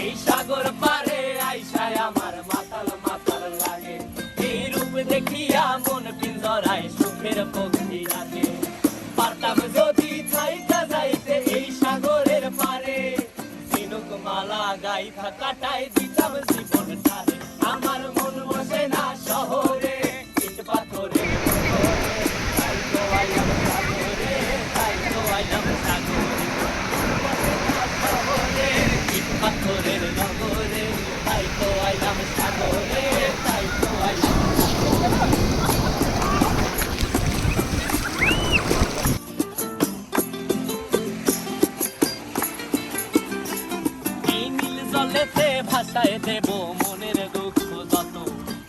এই সাগর পারে আইসায় আমার মাতাল মাতাল লাগে, এই রূপ দেখিয়া মন পিঞ্জরায় সুখের পক্ষী রাখে। পারতাম যদি থাইকা যাইতে এই সাগরের পারে, ঝিনুক মালা গাইথা কাটাই দিতাম জীবন টারে। আমার মন বসে না শহরে, ইট পাথরের নগরে, তাই তো আইলাম সাগরে, তাই তো আইলাম সাগরে। বসে না শহরে, ইট পাথরের নগরে, তাই তো আইলাম সাগরে, তাই তো আইলাম সাগরে। এই নীল জলেতে ভাসায় দেব মনের দুঃখ যত,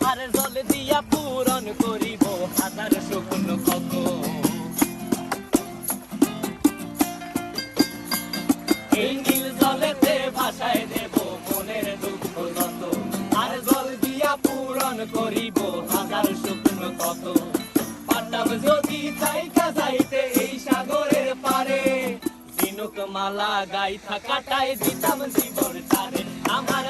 আর জল দিয়া পূরণ করিব হাজার শুকন ক্ষত। এই নীল জলেতে ভাসায় দেব মনের দুঃখ যত, আর জল দিয়া পূরণ করিব হাজার শুকন ক্ষত। পারতাম যদি থাইকা যাইতে এই সাগরের পারে, ঝিনুক মালা গাইথা কাটাই দিতাম জীবন টারে। আমার